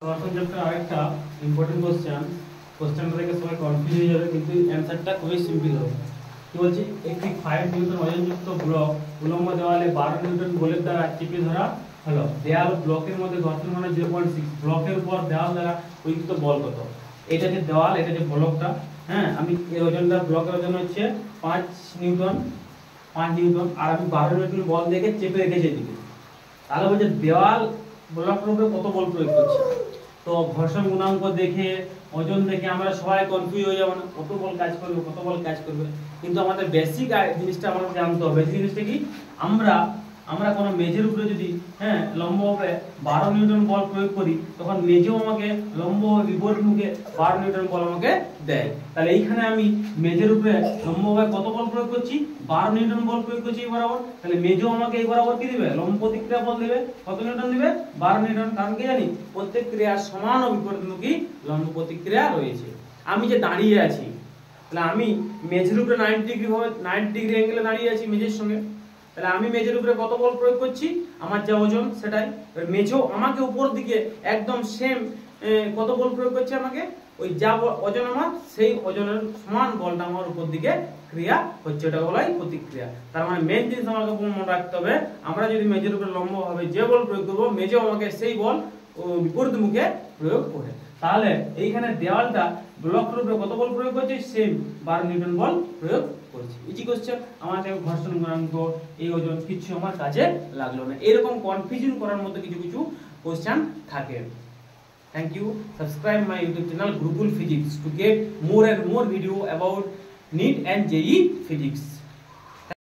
প্রথম চ্যাপ্টার আরেকটা ইম্পর্টেন্ট কোশ্চেনটা দেখে সবাই কনফিউজ হয়ে যাবে, কিন্তু অ্যানসারটা খুবই সিম্পল হবে। কি বলছি, একটি 5 নিউটন ওজনযুক্ত ব্লক উলম্ব দেওয়ালে 12 নিউটন বলের দ্বারা চেপে ধরা হলো। দেয়াল ব্লকের মধ্যে ঘর্ষণ মানে 0.6, ব্লকের উপর দেওয়াল দ্বারা প্রযুক্ত বল কত? এটা যে দেওয়াল, এটা যে ব্লকটা, হ্যাঁ, আমি এর ওজনটা, ব্লকের ওজন হচ্ছে 5 নিউটন, আর আমি 12 নিউটন বল দিয়ে চেপে রেখেছি এদিকে। তাহলে বলছে দেওয়াল ব্লকের উপরে কত বল প্রয়োগ করছে। তো ঘর্ষণ গুণাঙ্ক দেখে, ওজন দেখে আমরা সবাই কনফিউজ হয়ে যাব না, কত বল কাজ করবে। কিন্তু আমাদের বেসিক জিনিসটা আমাদের জানতে হবে। বেসিক জিনিসটা কি, আমরা কোনো মেজের উপরে যদি লম্বভাবে 12 নিউটন বল প্রয়োগ করি, তখন মেজও আমাকে লম্ব বিপরীত মুখে 12 নিউটন বল আমাকে দেয়। তাহলে এইখানে আমি মেজের উপরে লম্বভাবে কত বল প্রয়োগ করছি? 12 নিউটন বল প্রয়োগ করছি এই বরাবর। তাহলে মেজও আমাকে এই বরাবর কি দিবে? লম্ব প্রতিক্রিয়া বল দিবে। কত নিউটন দিবে? 12 নিউটন। কারণ কি জানি, প্রত্যেক ক্রিয়ার সমান ও বিপরীতমুখী লম্ব প্রতিক্রিয়া রয়েছে। আমি যে দাঁড়িয়ে আছি, তাহলে আমি মেজের উপরে 90 ডিগ্রি অ্যাঙ্গেলে দাঁড়িয়ে আছি মেজের সঙ্গে। তাহলে আমি মেজের উপরে কত বল প্রয়োগ করছি? আমার যা ওজন সেটাই। মেজও আমাকে উপর দিকে একদম সেম কত বল প্রয়োগ করছে? আমাকে ওই যা ওজন আমার, সেই ওজনের সমান বলটা আমার উপর দিকে ক্রিয়া হচ্ছে, ওটা বলাই প্রতিক্রিয়া। তার মানে মেন জিনিস আমাকে মনে রাখতে হবে, আমরা যদি মেজের উপরে লম্বভাবে যে বল প্রয়োগ করবো, মেজও আমাকে সেই বল বিপরীত মুখে প্রয়োগ করে। তাহলে এইখানে দেওয়ালটা ব্লকের উপরে কত বল প্রয়োগ করছে? সেম 12 নিউটন বল প্রয়োগ করছে। ইজি কোশ্চেন, আমাদের ঘর্ষণ গুণাঙ্ক, এই ওজন কিছু আমার কাজে লাগলো না। এরকম কনফিউশন করার মতো কিছু কোশ্চেন থাকে। Thank you. Subscribe my YouTube channel Gurukul Physics to get more and more video about NEET and JEE Physics.